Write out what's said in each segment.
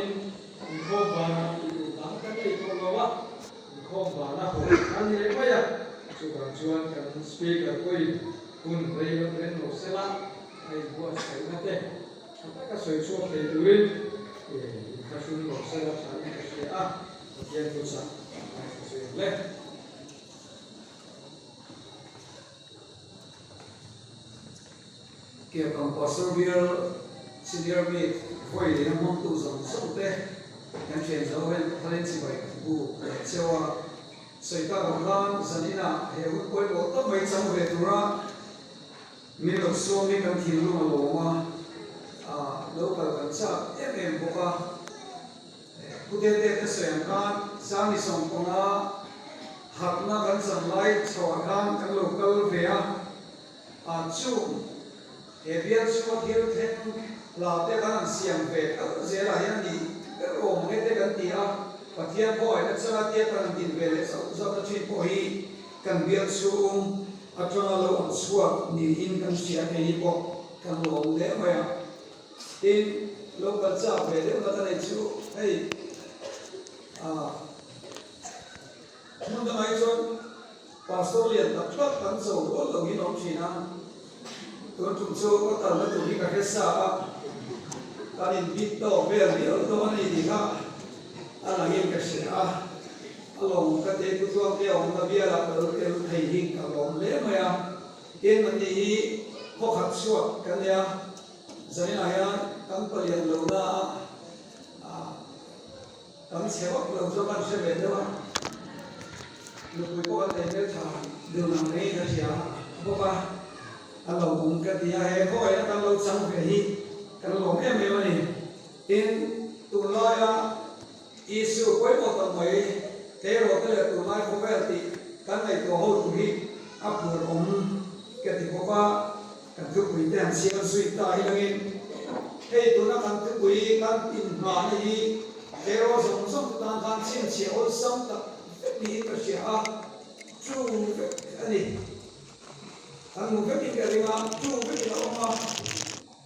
in khom bana ilu tang kan ei ko lawa khom bana ho kan le maya chu kan chuan kan speaker koi kun rei lo ren lo sela ai buat sai na te ta ka soi chu ke durin ka shun lo sela chan ka se a tian tu sa soi le kia kam pastor biar senior mate foi le mong tu zong song te kan chen zo wen thalen si bai bu chewa soi ta kam lan zanina he u koi lo ta mai chang ve tura mi lo so mi kan thil lu lo ma lo ka kan cha em boka ku de te soyam kan sami song konga hakna kan sang lai chawa kan kan local ve a chu Ebian semua hidup ten laute kan siang ve zela yang di om ngete kan dia patian boy nak salah dia kan din ve so ta chin boy kan biar sum atona lo on suak ni in kan sia ni bo kan lo le maya in lo ka cha ve le ka ta nei chu hey mun da mai chon pastor lian ta plak kan so lo ni nom china tôi chúng tôi có tàu nó tụi đi cả cái xa ta đi biết tàu về liệu tôi anh đi cả anh là nghiêm cái gì anh lòng cái thế tôi cái ông nó biết là tôi thầy hình cả lòng lẽ mà yên mình đi có khát suốt cái này giờ này các bạn liền lâu na các sẽ bắt lâu cho bạn sẽ về đâu lúc cuối có thể biết thằng điều nào đấy là gì không ba kalau mungkin dia heboh ya kalau sampai ini kalau memang ini in tulaya isu koi potong mai teror tu tulai kau berarti kan itu hal tuhi apa ketika kan tu kui dan siapa suita hilangin hei tu nak kan tu kui kan in mana ini teror song tentang sin siapa song tak ini kerja tu ini anh muốn biết cái gì mà chú biết gì đâu mà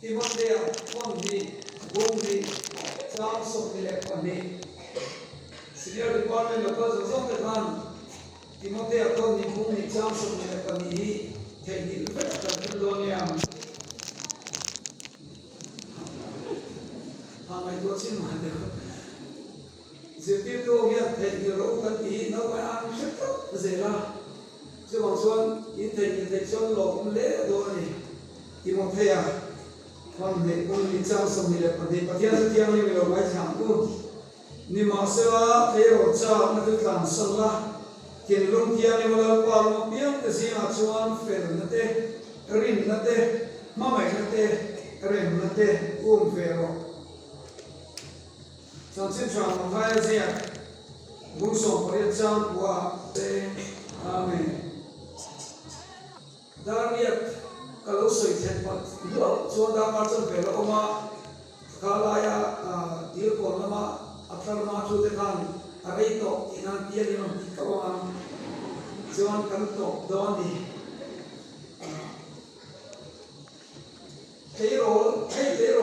thì vấn đề là con gì vốn gì sao sống thì lại còn gì sự đi quan lên là có sự sống cái thằng thì vấn đề là con gì vốn gì sao sống thì lại còn gì thì nhìn rất là cần luôn nha hàng ngày tôi xin mà được sự tiếp tục hiện thì nhiều lúc cần gì nó phải ăn rất tốt dễ là chứ bằng xuân in thầy xuân lộ cũng lễ rồi này thì một thầy còn để con đi trang sông thì là phần thì thiên thiên như vậy là chẳng cũng nhưng mà sao thầy ở cha nó cứ làm sân la tiền lương thiên như vậy là qua một tiếng thì gì mà chuan phèn nó thế rin nó thế mà mày nó thế rin nó thế phèn rồi trong chiến trường mà phải gì cũng sống phải trang qua thế amen Dariat kalau soi tempat dua suara macam beloma kalaya dia pun nama atar macam dengan ada itu inan dia di mana kawan jangan kanto doan di teror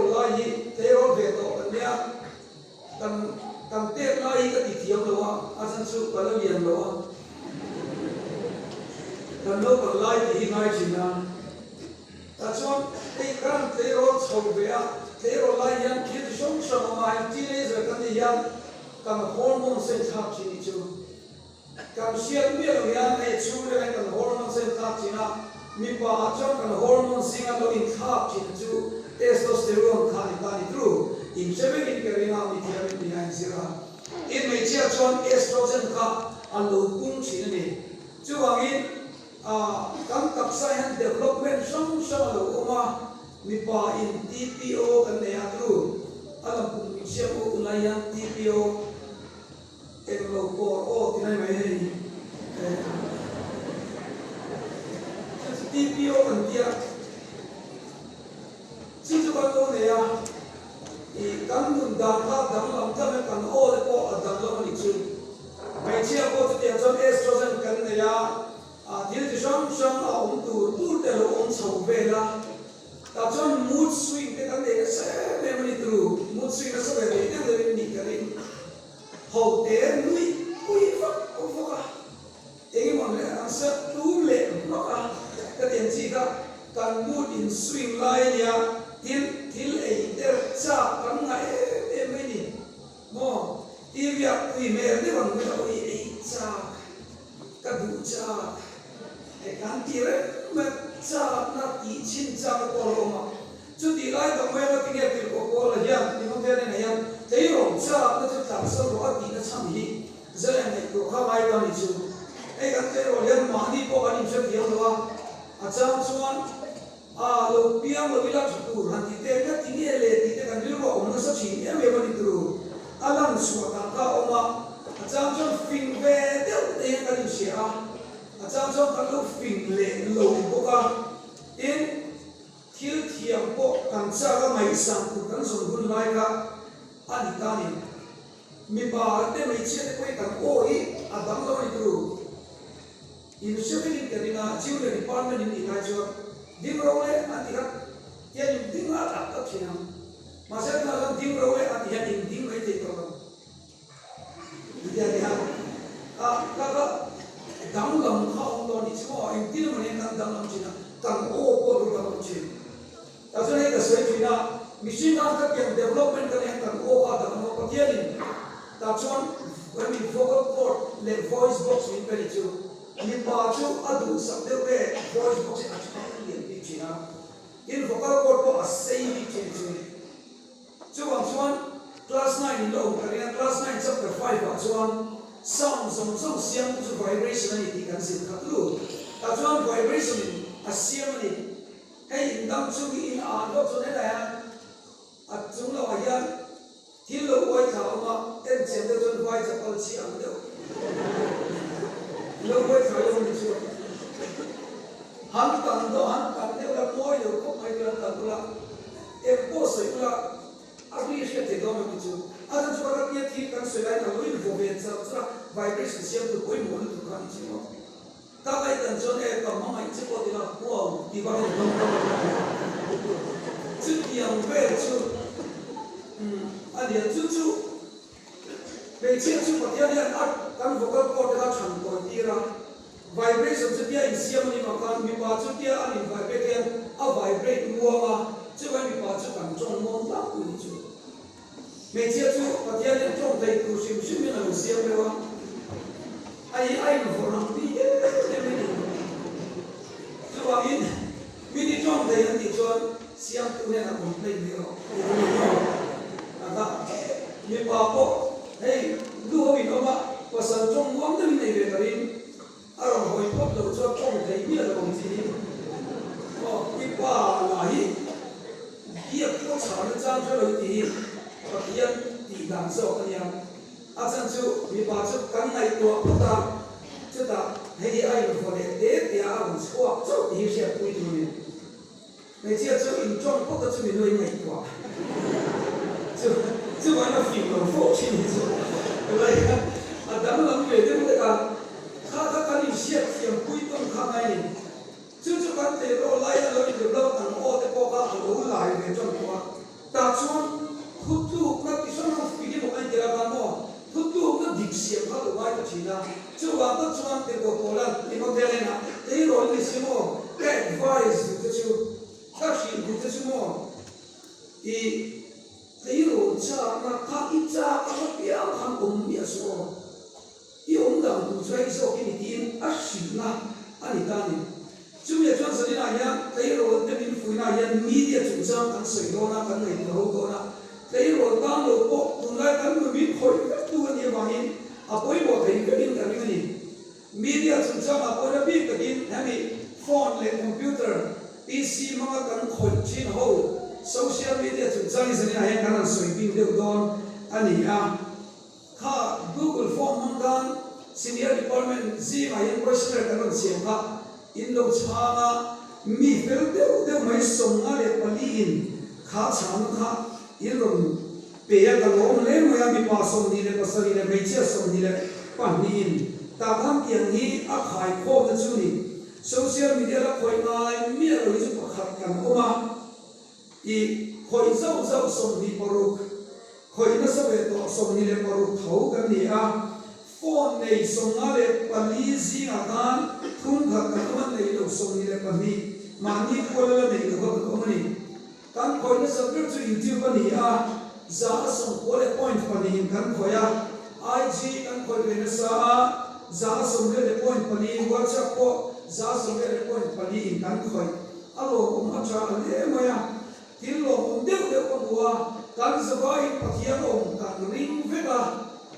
lagi teror beto dia kan ter lagi ke tiang doa asan su kalau yang doa dan lo còn lại thì ngay chỉ là ta chọn cái căn thế rồi sầu về thế rồi lại yang kia sống sống mà anh chỉ lấy rồi cái gì yang càng hormone sinh tháp chỉ chú càng siết biết rồi yang ấy chú lấy càng hormone sinh tháp chỉ na mi ba chọn càng hormone sinh ra lo in tháp chỉ chú testosterone thani tru in seven in cái nào đi theo mình behind zero in mấy chiếc chọn estrogen ka anh lo cung chỉ này chú hoàng in các tập sai han development song lo oma mi pa in TPO kan ne atru alam pun sia o ulayan TPO en lo por o tinai mai hei TPO kan dia si chu kan lo ne ya I kan mun da ka dang lam ta me kan o le po dang lo ni chu mai chia ko te chon estrogen kan ne ya dia tu sang ông tu để lo ông sầu về la ta chọn mood swing cái này sẽ làm gì tu mood swing nó sẽ về cái này hậu tế nuôi quy pháp ông phúc à ấy mong lẽ ăn sắp đúng lệ nó à cái tiền gì cả cần mua tiền swing lại nha tiền tiền ấy để cha cần ngày em ấy đi mò đi việc thì mẹ đấy bằng người đâu ấy cha cái đủ cha cái cán tiền đấy mà cha nó chỉ chín cha cái con lông mà chút đi lại tầm mấy nó kinh nghiệm tiền của cô là gì thì không thể này nha thấy rồi cha nó chỉ làm sao đó thì nó chăm gì giờ này của các bài đó thì chứ ấy cái thế rồi liền mà đi bộ anh chưa hiểu đâu à cha chuan à lúc biang lúcila chụp hàn thì thế cái tiếng nghe lệ thì thế cái điều đó ông nó sắp chỉ em về bên itu alam suat angka ông à cha chuan phình về đều thế cái điều gì à cha chuan cái lúc phình lệ lâu bộ cả in thiếu thiam bộ càng cha cái máy sang cũng càng dùng hun lại cả anh ta này mình bảo thế mấy chuyện cái càng oi à đắng đâu itu in shopping cái này là chiếu lên department in cái chỗ đi rồi đấy anh thì các cái những tiếng là đặt ở trên mà sẽ là đi rồi đấy anh thì những tiếng cái gì đó jadi các đắng lòng không đó thì chỉ có những tiếng mà nên đắng lòng chỉ là càng ô cô được đắng lòng chỉ tại cho nên cái sự chỉ là machine các cái development cái này càng ô cả đắng lòng cái gì tại cho when we vocal cord le voice box in cái chỗ mình bảo chú adu sắp đến cái voice box là chúng ta liền chỉ nào in vocal cord có say đi trên chú bằng chuan class 9 in đâu cái này class 9 chapter 5 bằng chuan sound song siang chú vibration này thì cần xin khắc luôn ta chuan vibration à siang này hay in đam chú in an đó cho nên là à chúng là vậy thì lâu quay thảo mà em xem được chuan vai chặt al siang đâu lâu quay thảo luôn đi chưa hắn tận đều là mỗi điều không phải là tận là em có sự là anh đi sẽ thấy đó mà chứ anh cho các cái thì cần sự lại là lối vô viện sao vibration siêu từ cuối muốn từ con chứ các cái tận cho em còn mong anh chỉ có thể là wow đi vào được không chứ nhiều về chứ anh liền chú về chiếc chú có thể là anh cần vô các con đã chẳng còn đi ra vibration sẽ bia in siêu mà con mình bảo chú bia anh vibrate vibrate mua mà chứ không mình bảo chú cần trong mong lắm của chú mình chia chú có thể là trong thầy cụ siêu mình là siêu đâu ai mà vô lòng đi em đi chú bảo in mình đi trong thầy anh thì cho siêu tu nên là cũng lấy nhiều mình bảo cô hey lu mình đâu mà và sản trong mong đến này về cái à rồi hồi top đầu cho trong thầy biết là bằng gì cái bà là hi việc có sản nó trang cho lời thì và hiện thì đằng sau cái nhà à chẳng chú vì bà chú cắn này tua của ta chú ta hay ai mà phải để thì à cũng xóa chú thì sẽ quy tụ mình ngày xưa chú in trong có cái chú mình nuôi ngày qua chú nói là phim của phố trên chú vậy à đám lắm về thế mới cả khá cái gì sẽ phim quy tụ khá này chú cắn thì rồi lại là rồi được đâu thằng ô thì có cả đủ lại về trong qua ta chú hút thuốc nó cái số nó phí một anh kia làm mò hút thuốc nó địch xiêm khá là vài cái gì đó chú bảo tất chú ăn thì có cổ lần thì không thể này nè thế rồi thì xem mò cái advice của chú các chuyện của chú mò thì thế rồi cha nó khác ít cha nó biết không biết số ý ông đảng của chú ấy sau khi tin ác xỉn na anh ta này chú biết cho sự này nhá thế rồi thì mình phụ này nhân media chủ trang ăn sợi đó na ăn này đâu đó na thế rồi ta lột bộ tụi này ăn người biết khỏi các tu như vậy à cuối bộ thì cái in cái gì media chủ trang à cuối nó biết cái in hay phone lên computer PC mà cần khỏi trên hậu social media chủ trang như thế này cái là sợi pin đều đó anh ấy à ha Google Form mong đan senior department gì mà hiện questionnaire cái là xem ha in lâu changa mi fel đều mấy sông á để quản lý in khá chán khá in rồi bây giờ cái lỗ lên mà mi pa sông đi lên pasal đi lên mấy chiếc sông đi lên quản lý in ta tham tiền hi ác hại khô cái chú này social media là khôi ngài mi là rồi chú khát cần ôm à thì khôi dâu sông đi paruk khoi na sa ve to som ni le paru thau kan ni a phone nei som na le pali zi a kan thum kha kan ma nei lo som ni le pali ma ni ko le nei lo ko ma ni kan khoi na sa ver chu YouTube ni a za som ko le point pa ni kan khoya IG kan khoi ve na sa za som le point pa ni WhatsApp ko za som le point pa ni kan khoi alo ma cha le ma ya tin lo deu deu ko bua kan zawai pathian om kan ring veka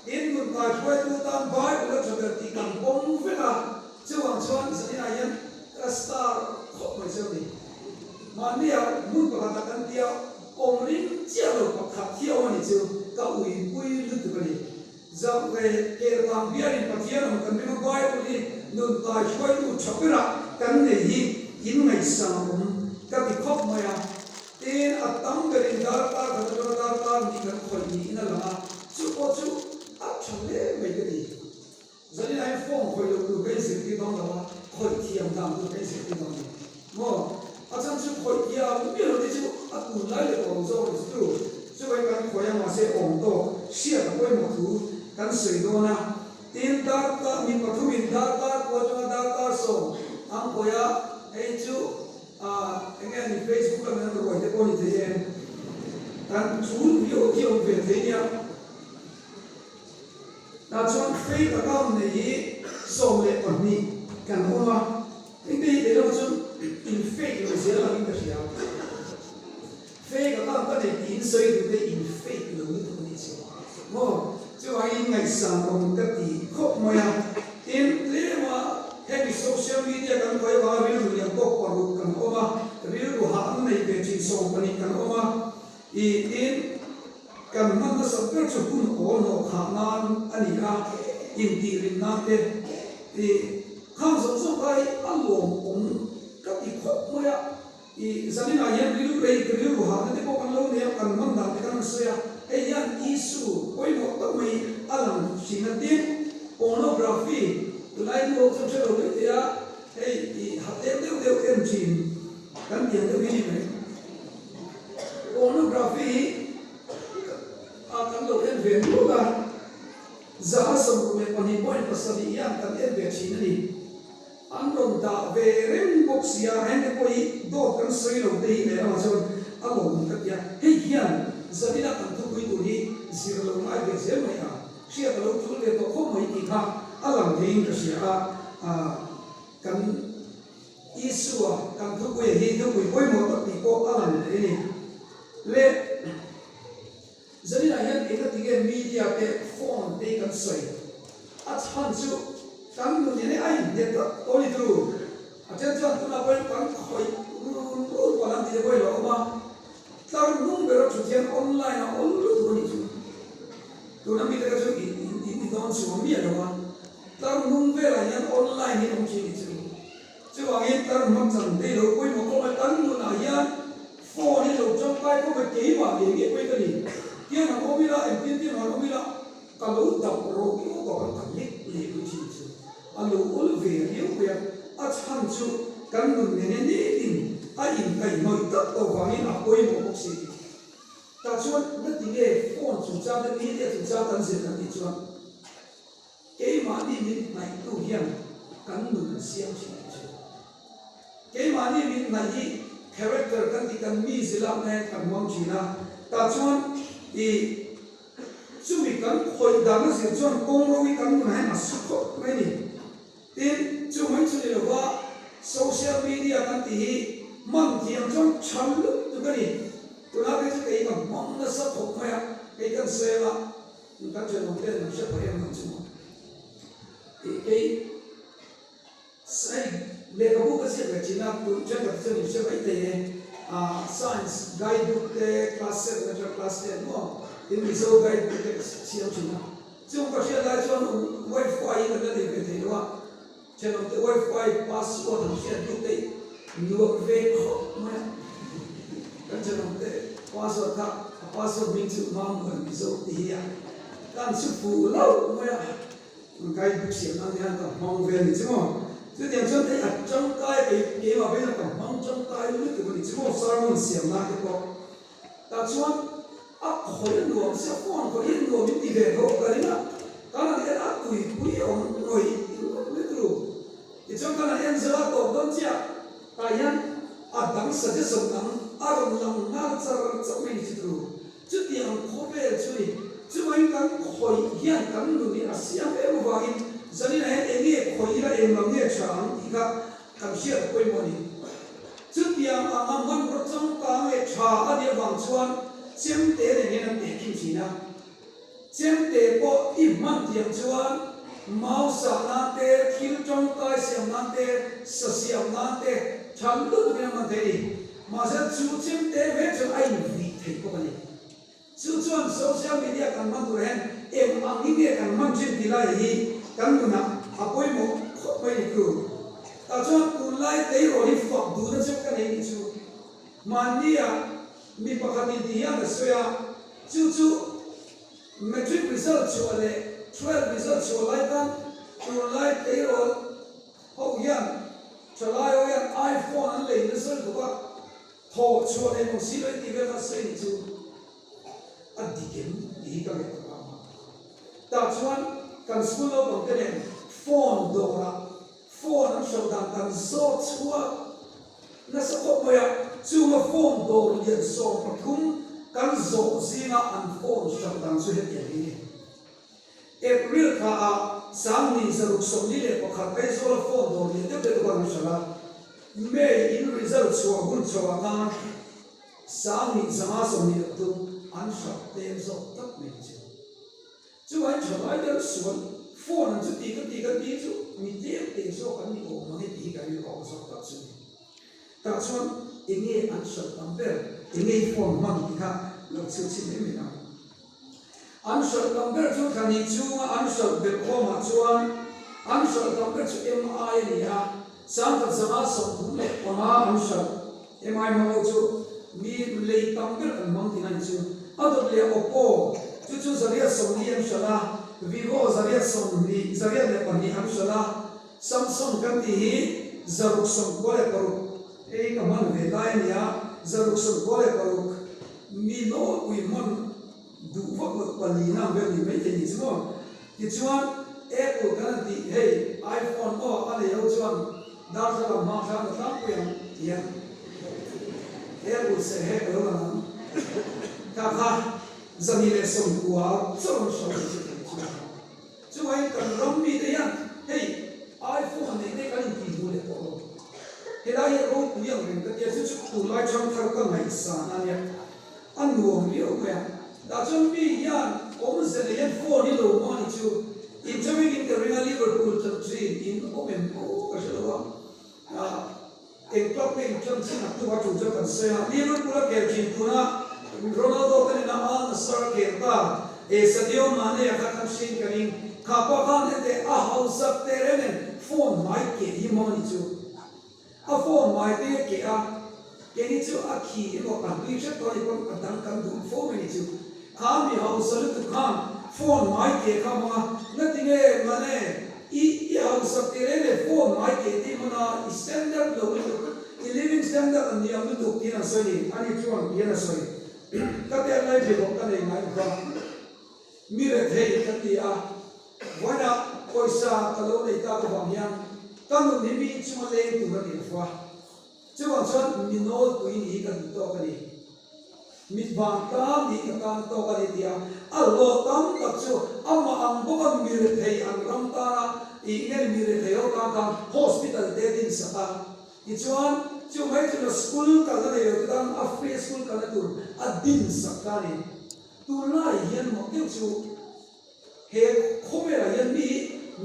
in mun ka khoi tu tam bai ko chaber ti kan pom veka chuang chuan zani na yan star khop mai se ni mania mun ko ta kan tia om ring chia lo ko kha thiaw ni chu ka ui lu tu ni zam ve ke tam bia ni pathian om kan ring bai ko ni nun ka khoi tu chapera kan nei hi in ngai sang om ka bi khop ma ya tin atam berin dar ta ni kan khoi ni na la chu ko chu a chale mai ke ni zani ai phong khoi lo tu kai se ti dong la khoi thiam dam tu kai se ti dong mo a chan chu khoi ya mi lo ti chu a tu lai le ko zo ni tu chu bai kan khoi ma se om to sia ka koi mo tu kan sei do na tin dar ta mi pa thu min dar ta ko cha dar ta so ang khoya ai chu again in Facebook là mình gọi cho con như thế em anh chú hiểu hiểu về thế nhá là chọn Facebook account này số lệ còn đi cần không mà những cái để đâu chứ in fake là sẽ là những cái gì đó fake account có thể in sợi được cái in fake là những cái gì đó chứ ai ngày sáng còn cái gì không mà in thế mà hay bị social media kan koi ba reel yang ko paru kan oma reel ru han nei pe chi so pani kan oma I in kan man na sabber chu kun ko no khanan ani a in ti rin na te I khang so so kai alom om ka ti khop mo ya I zanina yan reel ru han te ko kan lo ne kan man da kan so ya e yan isu koi mo to mai alam sinatin pornography lại một trong số đồ đấy á, hey, học đều em chìm, cắn tiền đều đi này, pornography, cắn đồ em về luôn là, giá sầm của mình còn hiện point pasal ini yang cắn em về chìm này, anh đồng ta về rem boxia, anh cái coi đồ cắn sấy đồ đấy này là cho anh đồng cái gì, hey hiền, giờ đi là cắn thu quỹ đồ đi, xíu lâu mai về xíu mày à, xíu lâu chú lên tổ không mấy gì khác. Alam ding ka sia kan isua kan thu kwe hi thu kwe koi mo ta ti ko alam le ni le zani na yan eka ti ge media te phone te kan soi at han chu kan nu ni ai de ta oli tru a chen chan tu na pai kan khoi ru ko lan ti koi lo ma tar nung be ro chu chen online a on lu tu ni chu tu na mi te ka chu i don chu mi a lo ma tar nung về là nhân online thì không chỉ chứ bằng hiện tar mặc rằng đây đâu quay một câu nói tấn luôn là nhân phone thì đâu trong tay có phải kỹ mà để biết quay cái gì kia là không biết là em tiên là không biết là cả lũ tập rồi cái có còn thằng biết gì cũng chỉ chứ anh lũ ôn về hiểu việc anh chăm chú cần đừng nên tin anh in cái nói tất cả vào hiện là quay một cuộc gì ta chọn nhất thì cái phone chủ trang cái gì để chủ trang tận diện là gì chọn cái mà đi mình này tu hiền cắn mừng xiêm chỉ cái mà đi mình này character kan ti kan mi silam ne kan mong china ta chuan I chu mi kan khoi da na se chuan kong ro wi kan mun hai na su kho mai ni tin chu mai chu le wa social media kan ti hi mang thiam chuan chal lu tu ka ni tu la ke cái kan mong na sa kho mai cái kan se la kan chu no te na se pa yan chu cái sai le ka bu ka se ka china tu cha ka se ni se bai te science guidebook te class 7 na class 10 mo in mi so guidebook te siam china chung ka se la chuan wifi ka le de te wa chen te wifi password na se tu te nu ve kho ma kan chen te password min chu ma mo mi so ti ya kan su fu lo ma guidebook siam na ya ka mong ve ni chu chứ tiền chân thấy trong cái mà bây giờ còn mong trong cái lúc thì mình chỉ một sao mình xiêm na cái co ta chuan khối luồng sẽ phun khối luồng những gì về hậu cái đó cái này đã tuổi ông ngồi biết rồi thì trong cái này em giờ tổ đơn chia tại nhân đắng sẽ rất sống đắng đồng lòng ngang cho mình chỉ rồi chứ tiền khó về chơi chứ mấy cái khối hiện cái người đi xem em vào giờ này em nghe khối là em làm nghe chẳng thì các chuyện quên mất đi trước tiền ăn mắm rốt trong cá nghe trà ở địa phương chuan chiếm tế để nghe làm để kim chỉ na chiếm tế có im mặn tiền chuan mau sa na tế khiêu trong cái xiêm na tế sa xiêm na tế chấm lúc nghe mà thế mà sẽ chú chiếm tế về cho anh vị thầy có bao nhiêu chú chuan social media kan man tu hen em ang nghe kan man chiếm tỷ lại hi kan tu na apoi mo khop mai ku ta chuan tu lai tế rồi đi phật du nó cho cái này chú mania mi pakati dia na soya chu metric result chu ale 12 result chu lai kan tu lai tế rồi hậu yan cho lai hậu yan iPhone an lấy nó sơ của các hồ chu ale một xí lấy đi về ta xây chu anh đi kiếm đi cái này ta chuan kan school lo bằng cái này phone đồ ra phone nó sầu đàn tan so chua nó sẽ có mấy chú mà phone đồ liền so mà cũng kan zo zina an phone sầu đàn suy hết vậy đi April cả sáng nay giờ lúc sống đi để có khát cái số phone đồ liền tiếp tục quan sát là May in result chua gun chua ngang sáng nay sáng sống đi được an sắp tem so tất mình chú anh chụp ai đó xuống phone nó chút tí chú mình tiếp số cái này cũng nói tí cái này cũng sắp tất chú ta chọn anh nghe anh sợ tầm bè anh nghe phone mang đi cả lúc chú xin đến mình nào anh sợ tầm bè chú cái này chú anh sợ bị khom mà chú anh sợ tầm bè chú em ai này à sáng thật sáng sống cũng lệ mà anh sợ em ai mà chú mi lấy tầm bè anh mang đi này chú ở đó là Oppo chú zaria sống đi em sợ là Vivo zaria sống đi zaria để còn đi em sợ là Samsung kan ti zaruk som kole paruk ei kaman ve lai nia zaruk som kole paruk mi no ui mon du vak palina ve ni me ni chuan ti chuan Apple kan ti hey iPhone o ale yo chuan dar sa ma sa ta puyang ya Apple se he lo la ka zamile som kuwa chon som chuan kan rom mi de yan hey iPhone này cái gì cũng được rồi. Thế đây là ông cũng nhận được cái sự tụ lại trong thằng con này sáng anh anh nuông nhiều cái đã chuẩn bị ya ông sẽ lấy phone đi đâu mà đi chú in cho mình cái Real Liverpool tập trình in ông em có cái gì đó em club em trong xin học tôi chủ cho cần xe Liverpool cái chuyện của nó Ronaldo cái này nó star cái ta Sadio Mane các anh xin cái này khapa khan thế à hậu sắc thế này phone máy kia hi moni chu a phone máy thế kia cái này chu a khi nó cần đi chắc tôi còn cần cần dùng phone này chu khám mi hậu sắc tu khám phone máy kia khám mà nó tiếng nghe mà này i hậu sắc thế này phone máy kia thì mà nó standard low living standard anh em nó thuộc tiền soi đi anh ấy chuan tiền soi các bạn lại phải học cái này ngay không mi về thế cái gì à vậy là coi xa cái lối này ta có vàng nhang các người đi mi chung lên tụi nó đi qua chứ còn sao mi nói tụi ní cái gì to cái gì mi vàng ta đi cái to cái gì à alo tam tập cho ama ang bốc mi về thế ang ram ta ý nghe mi về thế ở cái hospital để din sa thì chuan chú mấy chú là school cả cái này cái đang free school cả cái tụi din sa cái này tụi lại hiện một cái chú हे खोमे रा यन मी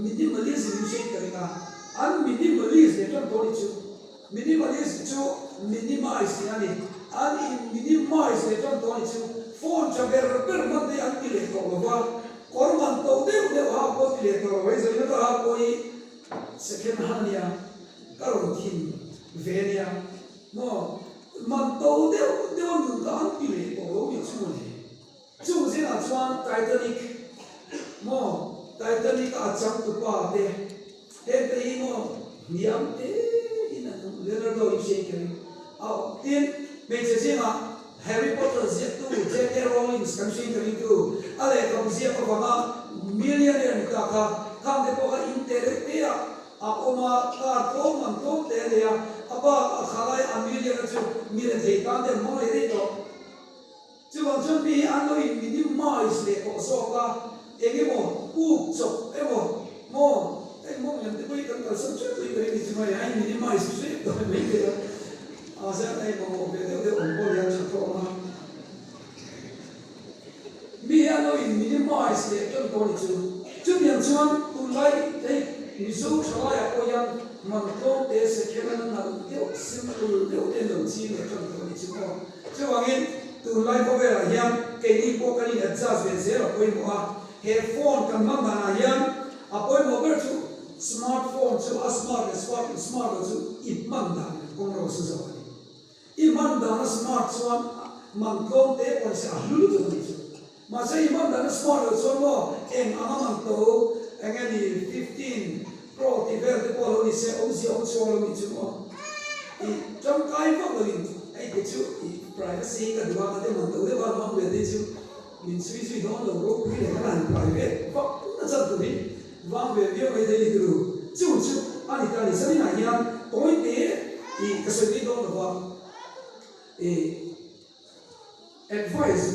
minimalism विषय करेगा अन minimalism ये तो थोड़ी चीज़ minimalism जो minimize यानी अन minimize ये तो थोड़ी चीज़ phone चबेर पर मत दे अन के लिए तो लगा और मन तो दे वहाँ को के लिए तो वैसे ये तो आप कोई second hand या करो थीम वेनिया नो मन तो दे उनका अन के लिए तो वो भी चूज़ ना चुन Titanic mo Titanic acham tu pa de he mo niam te ina Leonardo DiCaprio au tin me che ma Harry Potter ziat tu J.K. Rowling kan sing kali tu ale kam ziat ko banga millionaire ni ka kam de ko ka intellect ya a oma ka to man to te ya apa khalai a millionaire chu mil de kan de mo le to chu bang chu mi an lo in ni mai le ko so ka enge mo u so e mo yang tu kan kalau sampai tu ini cuma yang ini mai susu tu mereka asal ai mau beda orang yang cakap mah biar lo ini mai sih contoh itu yang cuma tulai misu salah apa yang mantul desa kena nak dia simple dia energi contoh itu cuma ini tulai kau bela yang kini kau kali adjust beza apa yang headphone kan mana yang apa yang tu smartphone so smart so imanda kung ro su so imanda na smartphone mangkong te kon sa hulu to ni ma sa imanda na smart so mo en amang to engani 15 pro ti ver de polo ni se on so lo ni mo I trong kai fa lo ni ai ke chu privacy ka dua ka te man to de ba ma be de chu min sui don lo ro pi le ka private fa na sa to ni vang về việc ấy đây từ chú anh ta đi xem này nha tối tế thì cái sự đi đó là vâng advice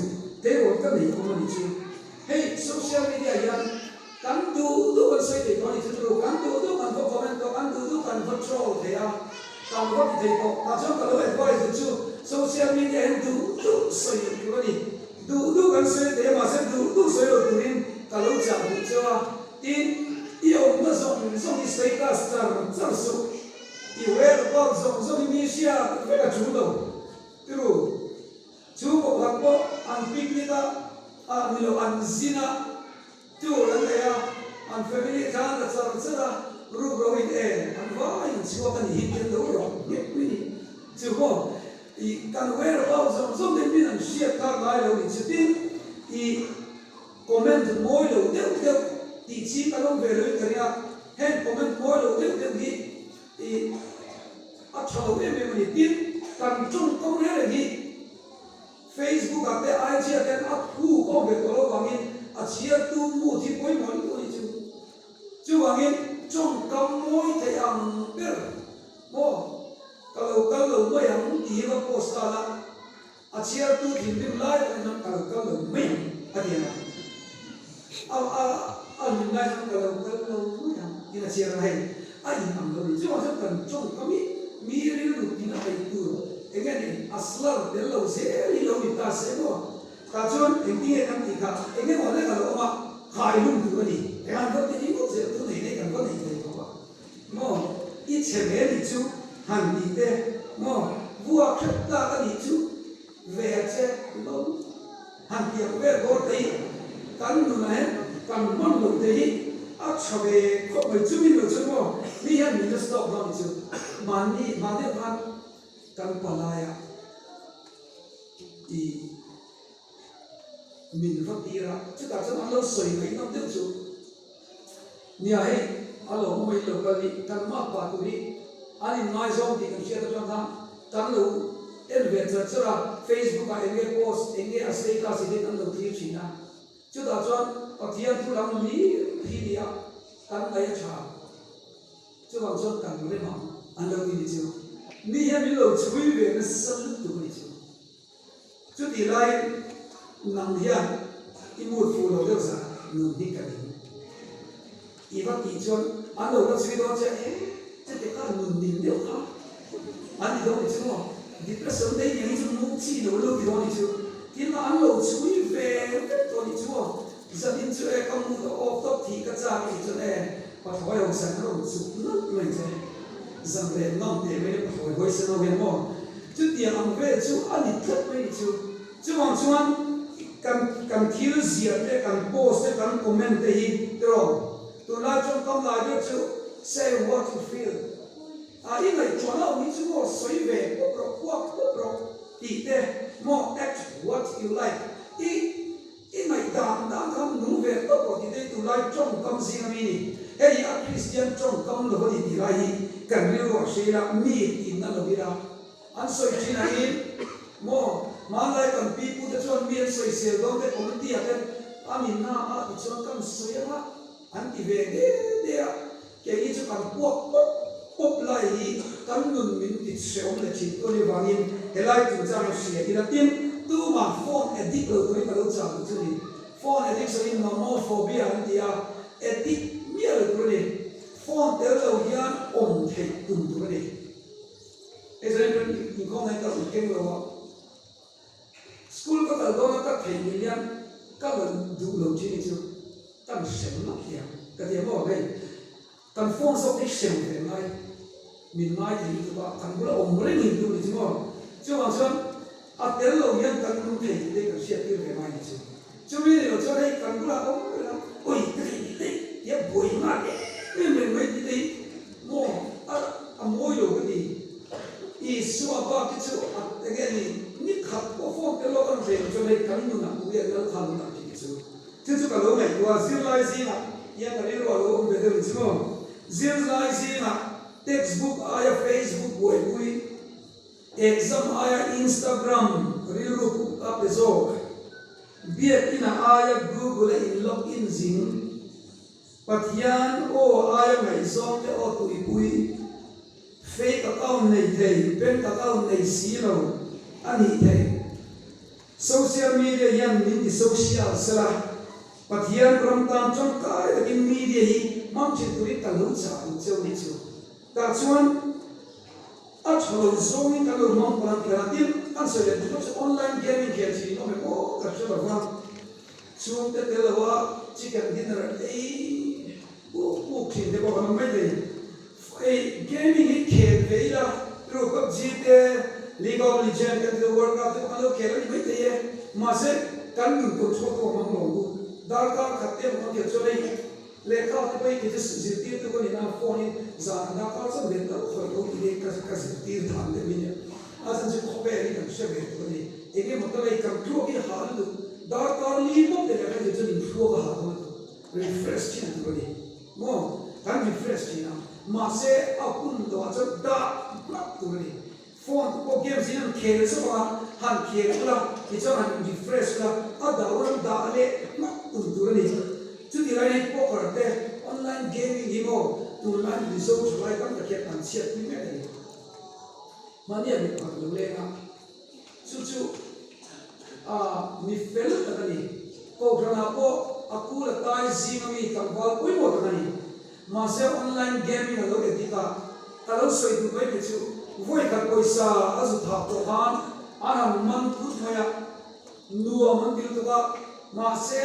thế rồi cái này không phải chứ hey social media nha cán tu con xây để con đi chứ cán tu con có comment cán tu con có troll thế à cán có thì có ta cho cái đó advice chứ social media tu xây cái gì tu con xây để mà xem tu xây rồi tu nên cái lâu chả được chưa tin yêu nó dùng đi status chẳng số yêu em có dùng đi Malaysia phải là chủ đầu từ chú có gặp có ăn picnic ăn nhiều ăn zina chú lần này ăn family kan là chẳng là rủ rồi ăn vài chú có cái gì đâu rồi biết gì chú có i kan wear about dùng đến bên ăn share card lại rồi chú tin i comment mỗi đầu đều thì chỉ các ông về rồi cái này hết comment mỗi đầu đều gì thì ở chỗ em tin cần chung công nghệ là gì Facebook gặp cái ai chia cái áp thu công việc của nó bằng in ở chia tu mua thì mỗi món của đi chứ bằng in chung công mỗi thầy ăn biết mo kalau mấy ăn thì nó post là ở chia tu thì mình like nó kalau mấy ở đây anh nói rằng kalau yang kita siapa hay ai am lo itu macam kan cung kami miri lu tina itu engani aslar delo se lo kita sebo kajon engine kan tika engene wala kalau ma khai lu tu ni kan ko ti ko se tu ni kan ko ni ko mo i cheme ni chu han ni te mo bua khata ka ni chu ve che lo han ti ve ko ti kan nu na kan mon lo te a chave ko mai chu min lo chu mo ni han ni just stop long chu mani mane phan kan palaya i min va tira chu ta chu an lo soi mai nam de chu ni ai alo mai lo ka ni kan ma pa tu ni ani ngai zong ti kan share ta kan lo adventure chura Facebook a enge post enge a status ide kan lo thi china chu ta chuan pathian thu lam ni hi dia kan ai cha chu bang chuan kan le ma an lo ni chu mi he mi lo chui ve na san tu ni chu ti lai nang hian i mu fu lo de sa nu ni ka ni i va ti chuan an lo na chui do cha che te ka nu ni de ka an ni do ni chu mo depression dei ni chu mu chi lo lo ti do ni chu tin là anh lâu chui về tôi đi chúa gia đình chúa em không có ốp tóc thì các cha thì cho nên và thổi hồng sáng nó chụp nước mình thế rằng về nông để mấy thổi hồi sinh nó về mỏ chứ tiền ông về chú anh đi thất mấy chú mong chú anh cần thiếu diệt để cần post để cần comment để hi rồi tôi nói trong công lại cho chú say what you feel in này cho nó ông chú ngồi xoay về quốc pro thì thế more act what you like in my down come nu về tốt rồi thì đây tụi lai trong công gì mi hey a Christian trong công lo đi thì lai cần lưu vào xe là mi in nó lo đi ra anh soi chi này mo malai kan people te chuan mian soi sel dom te community aten amin na a ti chuan kan soya an ti ve de ke i chu kan pop lai hi kan nun min ti seom le chi to ni wangin helai tu chang sia ina tin tu ma phone addict lo tu ka lo chang chu ni phone addict so in nomophobia an dia addict mial tu ni phone te lo hian om thei tum tu ni example in kong hai ka ken lo school ka dal dona ka thei million ka ban du lo chi ni chu tam sem na ya ka dia mo ngai kan phone so ti sem ve mai min mai ti tu ba kan bula om re ni tu ni mo chu wang chuan a tel lo yan kan nu thei de ka sia ti ve mai ni chu chu mi lo chu dei kan bula om ra oi ti ti ya boi ma me mai ti ti mo a moi lo ka ni i suwa ba ki chu again ni khat ko phone te lo kan ve chu dei kan nu na ku ya lo khan na ti chu chu ka lo ngai wa zil lai zi na ya ka ri lo lo be de ni chu zil lai zi na textbook aya Facebook boy exam aya Instagram reel ru up zog biat ina aya Google in login zing pathian o aya ngai zong te o tu ipui fake account nei thei bank account nei zero ani thei social media yan min di social sala pathian ram tam chong kai in media hi mam chi turi ta lo cha cheu ni chu ta chuan a cholo zong in ka lo mong plan kra tin an se le tu online gaming khel chi no me ko ka che ba wa chung te te lo wa chicken dinner ei o khin de ba ma mai de ei gaming hi khel ve la ro PUBG te League of Legends te the World Cup te ka lo khel ni mai te ye ma se kan nun ko chho ko mang lo du dar ka khatte mo ke chole le ka te pai ke zir tir to ko ni na phone in za na ka sa ben ta khoi ko ile ka zir tir tham de ni asan je ko be ni ka she be to ni ege matlab ek kam klo ki hal du dar ka li mo te ka je je ni flo ka ha ko refresh chi to ni mo kan refresh chi na ma se apun do cha da plak to ni phone ko game sin khel so ba han khel la ki cha han refresh la ada ur da le plak to ni chu ti lai ko par te online gaming hi mo tu lan di so lai kan ka ke tan siat ni me ni mani a mi pa lo le na chu mi fel ta ni ko grana ko akula tai zi ma mi kam wal koi mo ta ni ma se online gaming lo ke ti ta ta lo soi du bai chu voi ka koi sa azu tha to han ana man pu thoya nuwa man dil to ka ma se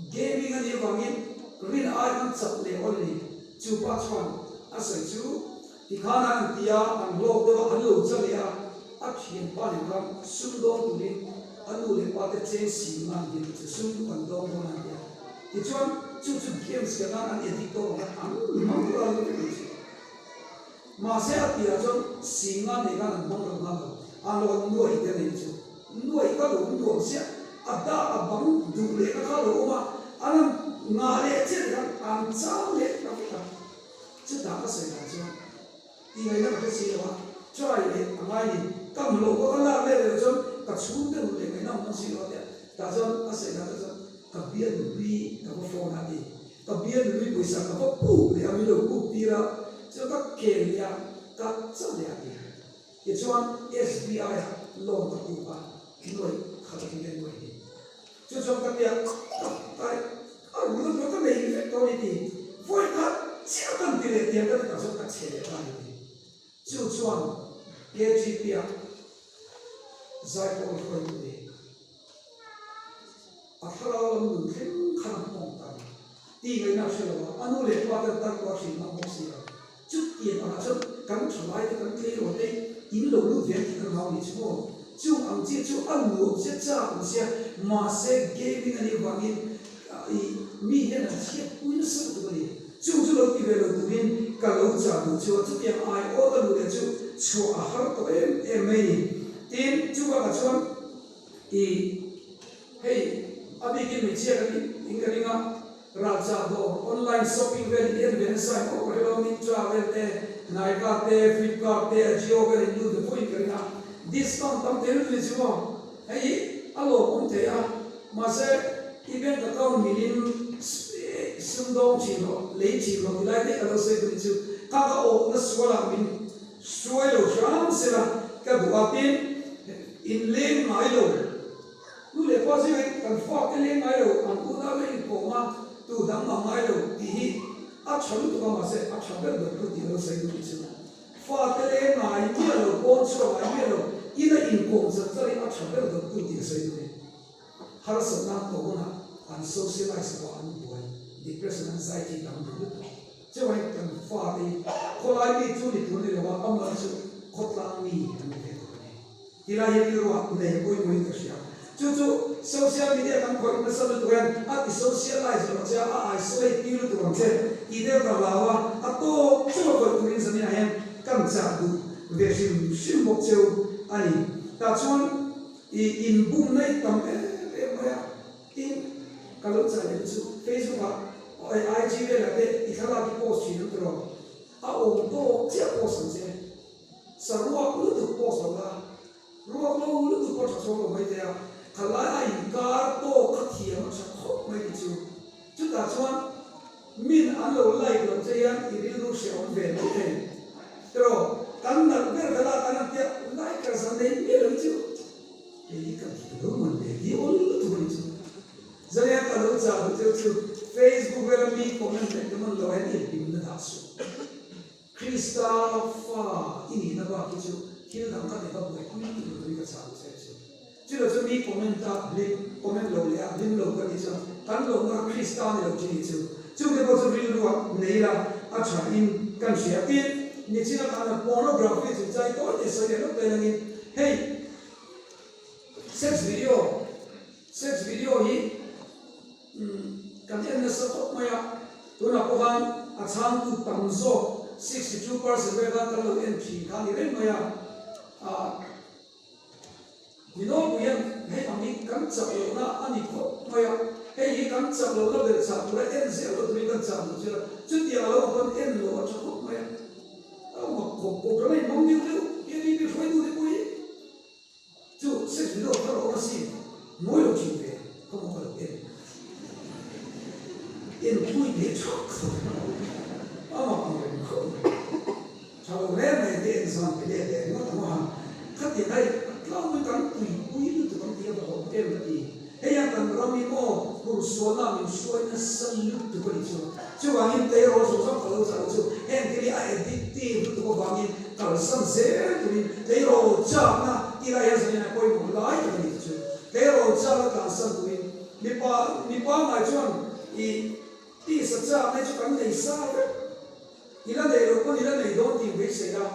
gaming ani wangin rin ai kan chap le only chu pa chuan asai chu ti khana an tia an blog de an lo chale a thien pa le ram sum do tu ni anu le pa te chen si man din chu sum kan do mo na ya ti chuan chu games ka an edit to an mang ko an lo ni ma se a tia chuan singa ne kan an mang lo na an lo no i te ni chu no i ka lo ndo sia ada abang du le ka lo ma anam nga le che kan an chang le ka ka chu da ka se ka chu ti ngai na ka se wa try le angai ni kam lo ko la le le chu ka chu de le ngai na ma si lo de ta chu a se na chu ka bia du bi ka ko phone ati ka bia du bi pu sa ka ko pu le ami lo pu ti ra chu ka ke ya ka cha le ati ye chuan SBI loan ka pu pa noi kha ta ni noi ni chu chu ka ya tai a ru lo ka nei le to ni voi ka chia kan ti le tiang ka ka so ka che le ta ni chu chuan ye chi pia zai ko ko ni a thara lo nu khem khan mong ta ti ngai na se lo anu le pa ta ko si ma mo si lo chu ti a chu kan thlai ta kan tle ro te in lo lu ve ki kan ha ni chu chu ang chi chu an lu se cha ku sia ma se gaming ani wangin mi he na chi kuin sa tu ni chu lo ti ve lo tu min ka lo cha du chu ti ai o da lu de chu a har to em mai ni tin chu ka chuan hey abi ki mi chia ka ni ingalinga raja do online shopping vel en ven sai ko lo min travel te Naika te Flipkart te Ajio ka ni du de point ka discount tam te lu ni chu hey alo om te a ma se event account milin sumdong chilo le chilo lai de alo se du chu ka o na swala min suelo sham sela ka duapin in leng mai lo nu le pa se kan fa ke leng mai lo an ku na le ko ma tu dang ma mai lo ti hi a chhalu tu ma se a chhabe do tu ti lo se du chu fa ke leng mai mi lo ko chu mai mi lo ina in ko za za a chhabe do tu ti se du har sa na ko na an socialize ko an boy depression anxiety dang du chu ai kan fa ti ko lai mi chu ni tu ni lo wa am ma chu ko tlang mi an ve do ni ti la ye ro wa ne ko mo ni ka sia chu social media kan ko na sa tu kan a ti socialize lo cha a isolate ti lu tu kan che i de ka la wa a to chu ko tu ni sa ni a hem kan cha du ve sim bok cheu ani ta chuan in bum nei tam in kalau saya itu Facebook IG le la de ikhala ki post chi no a o to chia post se sarwa lu tu post la ruwa lu tu post so lo mai te a khala ai kar to khathia ma sa kho mai chu ta chuan min an lo lai lo che yan i ri ru se on ve no te pero kan na ber kala kan te lai ka san dei mi lo chu e ka ti do man de di ol tu ni chu zaya kalau jauh tu Facebook wala mi comment teman lo hen ilpim na dasu Krista fa ini na ba kichu hil dang ka de ba boy kuni tu ka sa se chu lo mi comment ta link comment lo le a link lo ka ni chu kan lo na Krista ni lo chi chu ke bo chu ri ru nei la a cha in kan sia ti ni chi na kan pornography chu chai to de so ye lo pe lang hey sex video hi kan en na sa tok maya tu na ko han a chang tu tam zo 62% ve ga kan lo en thi kha ni ren maya a ni no bu yan he ami kan cha lo na ani ko maya he hi kan cha lo la be cha tu ra en ze lo tu kan cha lo chu ti a lo kon en lo cha ko maya a mo ko ko nei mong ni lu ye ni bi foi du de ko ye chu se lo ka ro si mo yo chi ve ko mo ko en in cui de chok ama ko chalo le me de san pe de no ta ma khat ti dai la mu kan pui lu tu kan ti ba ho te ba ti e ya kan ro mi mo pur so na mi so na san lu tu ko ni chu wa ni te ro so so ko lo sa chu en ti a addictive tu ko ba ni ka san se tu ni te ro cha na ti la ya sa na ko mo lai ka ni chu te ro cha la ka san tu ni pa mai chuan ti sa cha mai chu kan nei sa ve ila nei ro ko ila nei don ti ve se la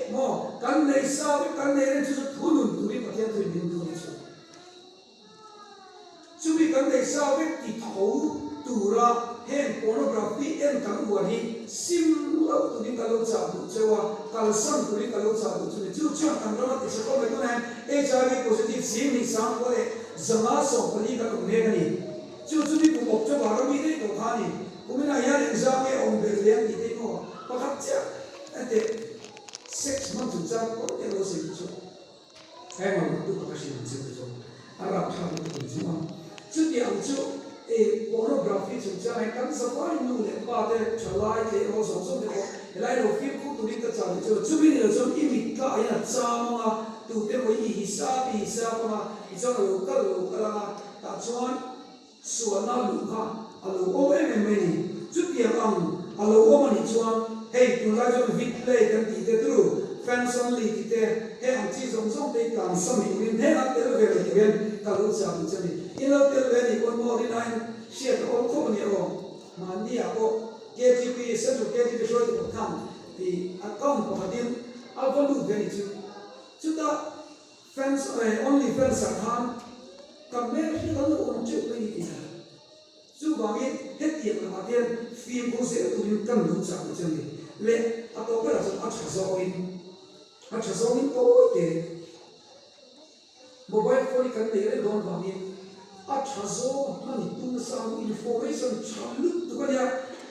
mo kan nei sa ve kan nei ren chu thu nun tu ri pathian tu min tu chu chu bi kan nei sa ve ti thau tu ra hen pornography en kan wa hi sim lo tu ni ka lo cha tu chewa kal san tu ni ka lo cha tu chu chu kan ro ti sa ko me ko na HIV positive sim ni sam ko le zama so ko ni ka ko me ga ni chu ni ku bok cho ba ro mi dei ko kha ni ku mi na ya exam e on be le ni dei ko pa kha cha ate 6 months cha ko te lo se chu ai ma tu ka shi ni chu ara tha tu chu ma chu ti ang chu e pornography chu cha ai kan sa pa nu le pa te chalai te ro so so te ko lai ro fi ku tu ni ka cha chu mi ni chu i mi ka ai na cha ma tu te ko i sa ma i cho lo ka la ta chuan suana lu kha alo o em ni chu pi ang alo o ma ni chuan hey tu la jo vit play kan ti te tru fans only ti te he ang chi zong zong te kan sam ni min he na te ve le ven ka lu cha ni chani in lo te ve ni kon mo ri nai share ko ko ni ro ma ni a ko KTP se tu KTP shoi ko kan ti account ko hadin a ko lu ve ni chu ta fans only fans are kan kam me hi kan lo on chu ni ti chu ba mi he ti ma tian film ko se tu ni kan lu cha ni chani le a to pe la a cha zo in to te mobile phone kan ne le don ba mi a cha zo ma ni tu sa information cha lu tu ka ya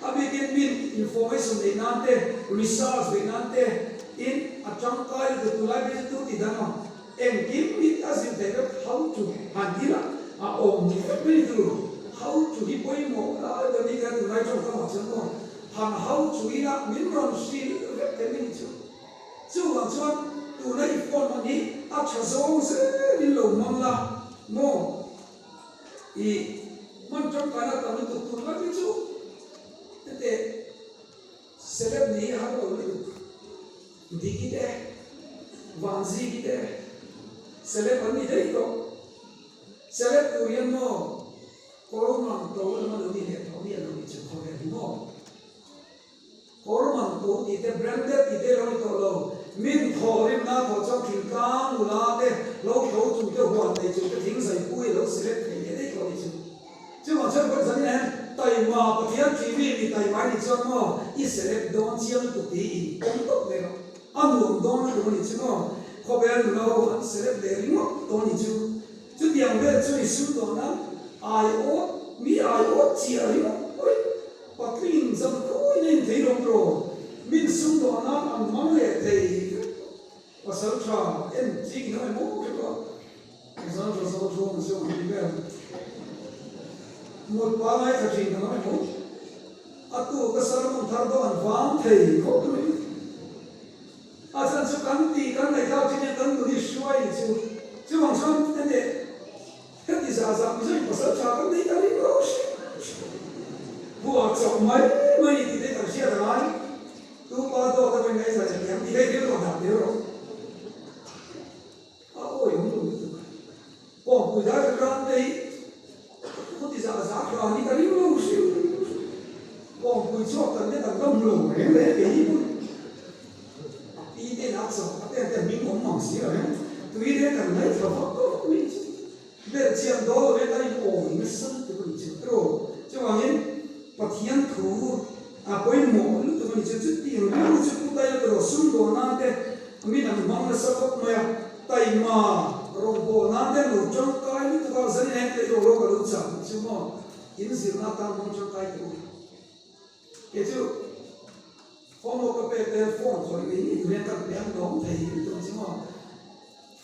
a be gen min information de nan te research de nan te in a chang kai de tu la be tu ti da no em kiếm đi ta xin thấy được hậu chủ hàn tí là ổn thì rất bây giờ hậu chủ đi quay mộ là ở đây cái từ này trong các học sinh thôi hàng hậu chủ ý là miễn rộng suy rất cái mình chứ bằng chuan từ này con mà đi áp trả số sẽ đi lồng mong là mồ ý mình trong cái là tao được tụt lại chứ thế seleb ni hàng đầu đi đi cái đấy vàng gì cái đấy seleb anh đi đấy đó seleb tu yên nó corona đâu nó đâu đi hết đâu đi đâu đi chứ không phải đúng không corona đâu đi cái branded đi cái đâu đi đâu mình thò lên na thò trong thìn cang mula thế lâu lâu chủ cái hoàn này chủ cái thính giải bùi lâu seleb cái đấy đâu đi chứ mà chơi cái gì này tại mà có thiên TV thì tại máy đi chơi mà ít seleb don chiang tụ tí công tốt này anh muốn don nó đi chứ mà có bé lâu anh seleb để riêng don đi chứ chứ tiếng về chơi sưu đó na ai ốt mi ai ốt chỉ ai ôi bắt linh dâm khối nên thấy đồng rồi mình sưu đó na anh mong lệ thấy và sau đó em chỉ nói một cái đó sau đó mình sẽ đi về một ba ngày thật trình nói một tu cái sao mình thằng đó anh vắng thầy có cái chân số cắn tì cắn này thao chỉ nên cắn người đi xuôi chứ chứ bằng sao thế này hết thì giả ví dụ mà sao chả cắn đi cái đi đâu vua chồng mấy thì đây thằng xe thằng ấy tu ba đó cái bên này giả chẳng thì đây điều nào điều rồi ôi không được còn người ta cái răng đây có thì giả rồi đi cái đi đâu còn người chọn tận cái tận đông lồng đấy cái gì thế nào sao cái mình cũng mong xí rồi tùy thế tận đấy phải có mình để chuyện đó để ta ổn nó sân từ mình chịu rồi chứ mà những bậc hiền thủ quay mỏ lúc từ mình chịu chút tiền lúc chút cũng tay rồi sung đồ na thế mình làm mong là sao không mày tay mà rồi bộ na thế nụ trong cái lúc từ dân em cái đồ cái lúc chẳng chứ mà những gì na ta mong trong cái rồi cái chứ phong một cái bề phong rồi cái gì người ta bé đóng thầy tôi chứ mà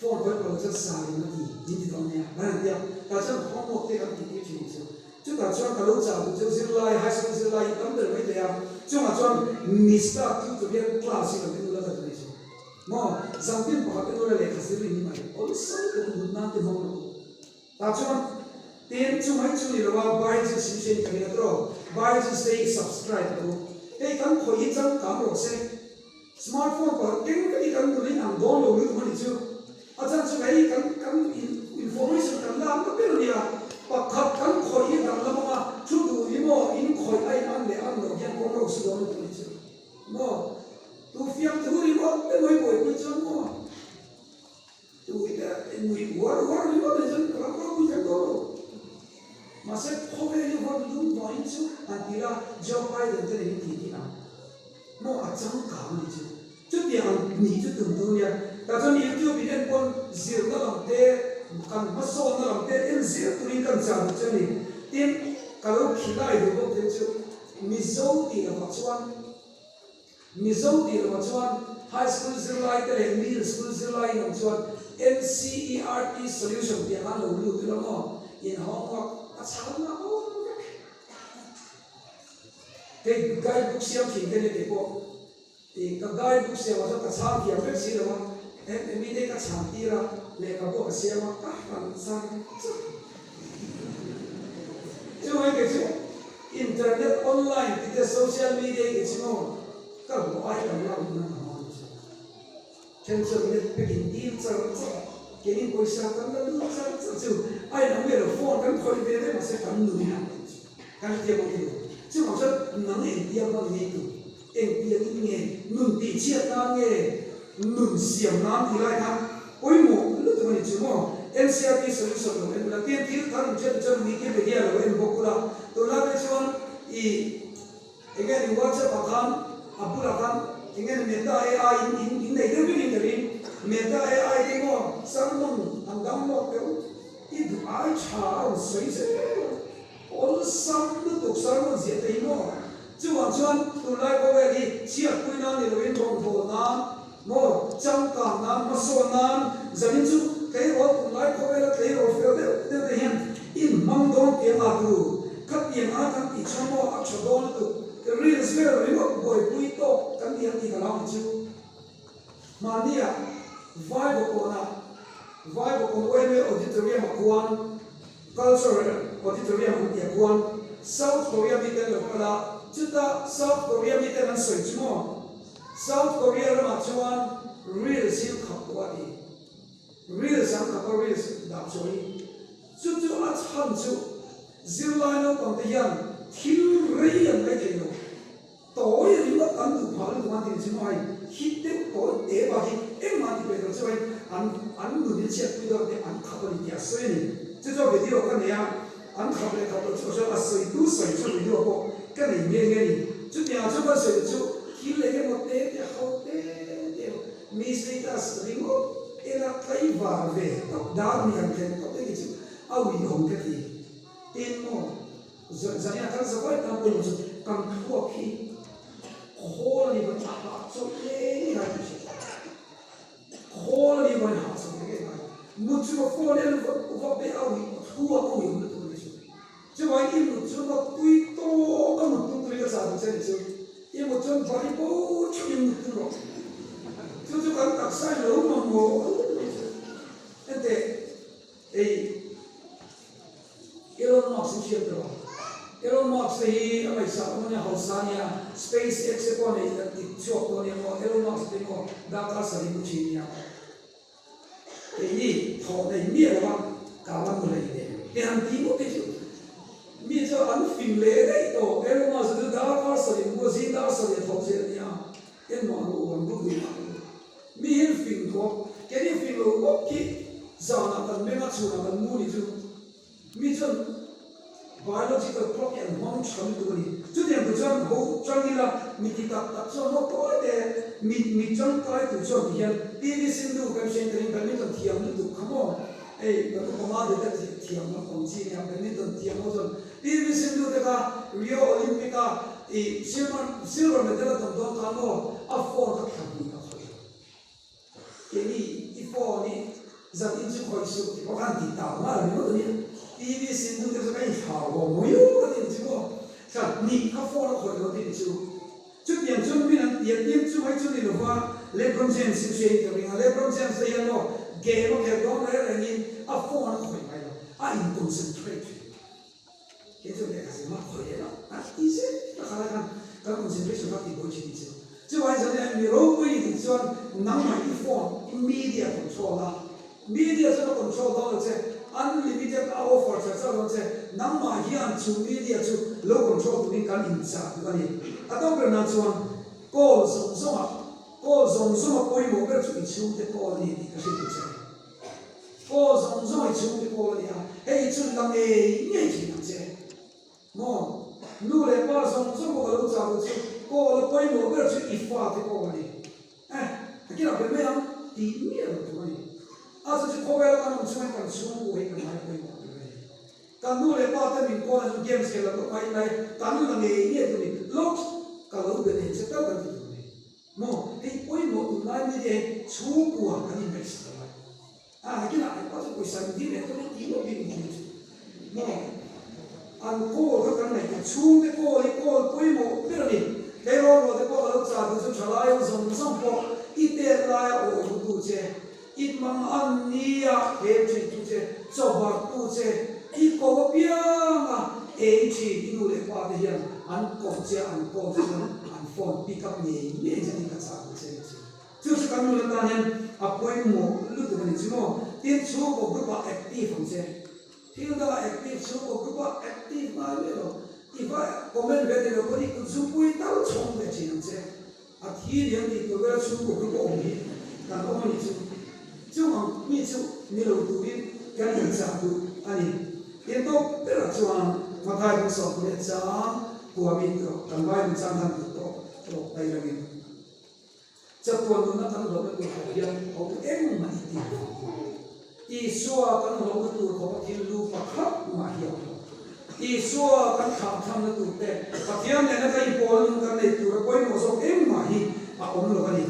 phong với bao nhiêu sai nó thì gì đó nè bạn biết ta cho phong một cái gì chuyện chứ chứ ta cho cái lúc chào chứ xin lại hay xin xin lại tấm được mấy đấy chứ mà cho mista tu tu biết class là cái đó là cái gì mà sau khi mà cái đó là cái gì mình mà ôi sao cái đó nó thì không ta cho tiền chú mấy chú này là bài chứ xin xin cái đó bài chứ say subscribe đó cái căn khối ít trong cả một xe smartphone có cái căn tụi anh đón lâu nữa mà chưa à chắc chú cái căn information căn làm nó biết rồi à và khắp căn khối ít làm lắm mà chú tụi em mà in khối ai ăn để ăn được yang con đâu sử dụng được chưa mà tụi phiền tụi em mà cái mấy buổi mới chơi mà tụi người quá đi mà bây giờ làm sao cũng chẳng có mà sẽ không phải như vậy đúng nói chứ anh đi ra job ai đến đây thì thế nào nó ở trong cả này chứ chút tiền nghỉ chút tưởng tượng nha ta cho nhiều tiêu bị đen quân diệt nó làm tê cần mất số nó làm tê em diệt tụi đi cần trả được cho mình tiền cả lúc khi lại được không thế chứ mình giấu thì là vào chuan high school zero lại cái middle school zero lại làm chuan NCERT solution thì anh lâu lưu cái đó in homework sáng nó cái guidebook xem thì cái này có thì cái guidebook xem mà cho sáng thì phải xí đâu em đi đây cái sáng thì là lấy cái bộ xem mà các bạn sang chứ mấy cái chứ internet online thì cái social media cái chứ mà các bộ ai làm nó trên sân net cái tin cái này coi sao cái nó đúng sao chứ ai nói về là phone cái coi về đấy mà sẽ cảm nổi hả cái gì mà hiểu chứ mà sao nó nghe tiếng nó nghe từ tiếng nghe ngừng tỉ chiết nó nghe ngừng xiềng nó thì lại thằng ôi mồ lúc tụi mình chứ mà NCERT solution rồi em là tiên thiếu thằng chân đi cái về là em bốc ra tôi nói với chú anh cái này WhatsApp account Apple account cái này mình ta AI in này rất là nhiều mình ta AI đi mà sáng mông anh đóng một cái ít ai trả sấy ôn sáng nó tục sáng nó dễ thấy mà chứ hoàn toàn tôi lại có về đi chia quy năng thì là bên phòng phổ na mo chang ka nan ma so nan zamin chu cái ro tung lai ko la cái ro fe de hian in mang don te ma tu khat yen a kan ti chamo a chodon tu cái real spell ri mo boy pui to kan ti ti ka lam chu mania vibe ko na vibe ko we auditorium akuan cultural auditorium ti akuan South Korea mi te lo kala chuta South Korea mi te nan soi chumo South Korea ra ma chuan real sim khap wa ti real sam khap real da choi chu chu a chan chu zilai no tong te yan thil rei an le te no tối thì nó ăn được phở được ăn thì chỉ nói hít tiếp tối để vào hít em mà thì bây giờ cho anh người đi chơi bây giờ để anh khắp đi nhà xây này chứ cho video cái này anh khắp đi khắp đi cho xây đủ xây cho video có cái này nghe nghe đi chứ nhà cho cái xây cho khi lấy cái một té thì hậu té mi xây ta xây ngô em là cái vả về tóc đá mi ăn thêm tóc cái gì ao bị hỏng cái gì em mà giờ nhà các giáo viên làm đồ cầm thuốc khi Holy one heart so hey Holy one heart so hey mutu ko phone en ko be awi huwa ko yum tu ni so wai ki mutu ko tui to ko mutu tu ya sa se so ye mutu bari bo chu yum tu ro tu kan tak sai lo mo mo ente Elon Musk siya to Elon Musk hi amai sa mo nya hausania SpaceX ko ne ti chok to ne mo Elon Musk te ko da ka sa ni chi nya ni tho ne mi ra ka la mo le ne te han ti mo te chu mi cho an fin le dai to Elon Musk da ka sa ni mo si da sa ni tho se nya en mo ro wan bu ni mi hin fin ko ke ni fin lo ko ki za na tan me ma chu na tan mu ni chu mi cho biological clock and mong chấm tu đi, chút tiền của chấm hậu chấm đi là mình thì tập cho nó có để mình chấm cái của chấm thì đi xin du cái chuyện này cái này cần thiam nó được không ạ? Cái công an để cái thiam nó còn chi này cái này cần thiam nó rồi đi xin du cái Rio Olympic silver medal là tầm đó cái nó afford các thằng gì đó thôi. Cái này afford này giờ in chụp hồi sự thì có ăn thịt tàu mà nó được nhỉ? TV xin du cái cái hào hồ mới có tiền chứ không? Sao nhị các phô nó khỏi có tiền chứ? Chút tiền chung mình ăn tiền tiền chung hay chung đi đâu mà LeBron James xin chơi cái mình LeBron James đây nó game nó cái đó là nhìn à phô nó khỏi phải đâu, à in concentrate. Cái chỗ này cái gì mà khỏi đấy đó, à easy, nó khá là cái concentration nó thì bố trí chứ. Chứ bây giờ này mình râu quỳ thì cho nắm máy phone immediate control là media cho nó control đó là unlimited hour for cho nó sẽ nắm mà hiện chủ media chủ low control của mình cần in sa cái này à đâu cái nào cho cô dùng mà coi một cái chủ chủ cái cô này thì cái gì chứ cô dùng mà chủ cái cô này hay chủ làm nghề gì chứ mà nu lại ba dùng một cái lúc sao chứ cô là coi một cái chủ ít pha cái cô này cái nào cái mấy ông tí nhiều cái này à chứ cô bé là con chúng mình còn xuống của hình này coi một cái càng nu lại ba cái mình coi là games cái là có phải này càng nu là nghề nghiệp của mình lúc cả lúc bên này sẽ tất cả những cái này mà cái coi một tụi này như thế chú của cái này sẽ là cái này có thể coi sang đi này có thể tí một cái gì mà anh cô cái này chú cái cô coi một cái này cái rồi cái cô lúc sao thì chúng ta lại dùng bộ ít tiền lại ở tu chơi ít mang ăn nia hệ chỉ tu chơi cho bà tu chơi ít có bia mà ấy chỉ đi nuôi qua thì hiện anh có chơi anh phone pick up nhẹ nhẹ cho nên cả sao chơi chứ sự cam nuôi ta nên appoint một lúc tụi mình chứ mà tiền số của group active không chơi thì đó active số của group active mà biết rồi thì phải comment về thì nó có đi cũng giúp vui tao chống về chuyện chơi à thì liền thì tôi đã số của group ông ấy càng có mấy chứ chứ mà mấy chứ nếu đầu tư đi cái gì sao tu anh hiện tại bây giờ cho mà thay bằng số của nó sao của mình rồi càng vay mình sang thằng tự rồi đây là mình chấp tuân nó thằng đó cái của hiện có cái em mà đi Isua kan hong tu ko tin lu pa khap ma hiam Isua kan kham tham na tu te pathiam ne na kai pol kan nei tu ko mo so em ma hi a om lo kan ni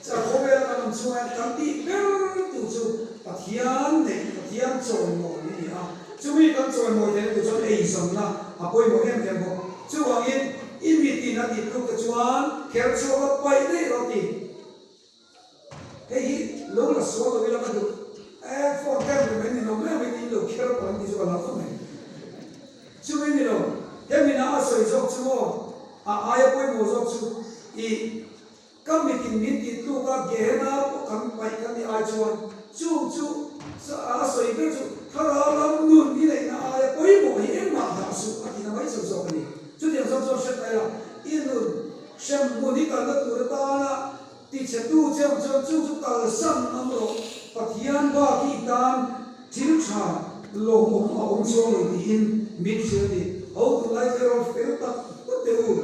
cha ko be chuan kan ti ber tu chu pathian nei pathian choi mo ni a chumi kan choi mo te tu chu ei som na apoi mo em em mo chu wangin imiti na ti tu ka chuan ker chu ka pai dei ro ti hei lo la so lo bila ka du for ka me ni no me ni lo ker pa ni chu la ko me chumi ni lo he mi na so i jok chu mo ai apoi mo jok chu i kam mi tin min ti tu ka ge na kam pai ka ni ai chuan chu a so i be chu thara lam nun ni le na ai apoi mo hi em ma da su a ti na mai so so ni chu ti so so shet ai la in nun shem mo ni ka na tu ta na ti che tu chem chu ta sam am ro pathian ba ki tan thil tha lo om a om so lo ti in mi che ti au tu lai te ro fel ta te u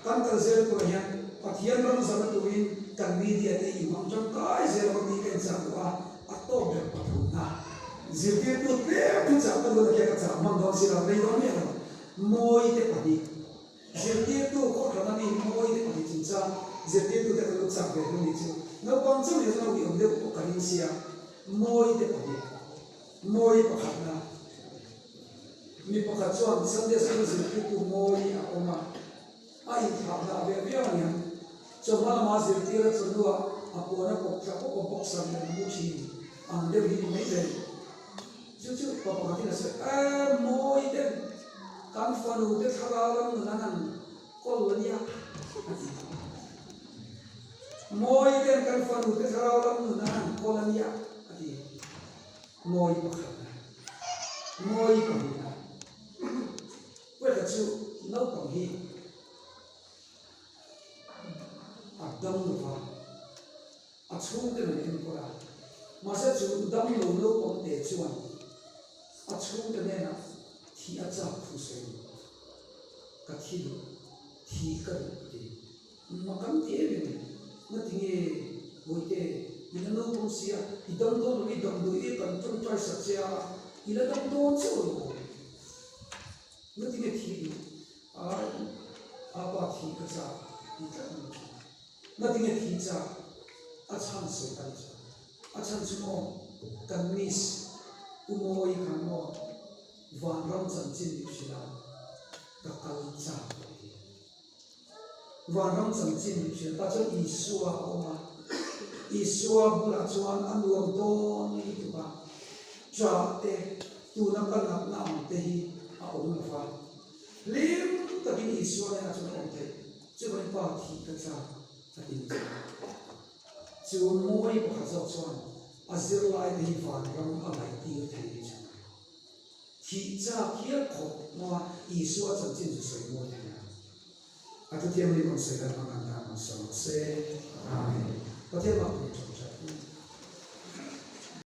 kan ta zel ko ya pathian ram sama tu in kan media te i mam jam kai zel ko ti ken sa wa a to be pathu na zirti tu te tu cha ta lo ke ka cha mam do si ra re do me na moi te pa ni zirti tu ko ka na ni moi te pa ni chin cha zirti tu te lo cha be ni chu no pang chu ni na wi om de ko ka ni sia moi te pa ni moi pa khat na mi pa khat chuan sunday school zirti tu moi a oma ai thả na về về nhá cho mà zirti ra chu lua a po na ko tra ko box sa na mu chi ang de hi mai de chu pa pa ti na se moi de kan fa nu de thara lam na nan kol nia moi de kan fa nu de thara lam na nan kol nia ati moi pa kha moi pa ni na we ta chu no pa hi dam no va a chung te ne in ko la ma sa chu dam lo lo pom te chuan a chung te ne na thi a cha khu se ka thi lo thi ka ti ma kam ti e ne na ti nge moi te ina no pom sia i dam do lo i dam do e kan tum tai sa sia ila dam do chu lo na ti nge thi a ba thi ka cha i ka na ti nge thi cha a chan se kan cha a chan chu mo kan mis u mo i kan mo van ram chan chin ni sila ka kal cha van ram chan chin ni sila ta chu isua oma isua bula chuan anuam don ni tu ba cha te tu na kan na te hi a om fa lim takin isua na chu om te chu ba pa thi ka cha chu moi pa zo chuan a zir lai ni van ram a lai ti thei ni chu thi cha kia kho ma i su a chan chin chu soi mo ne a tu tiam ni kon se kan ma kan na so se amen pa te ma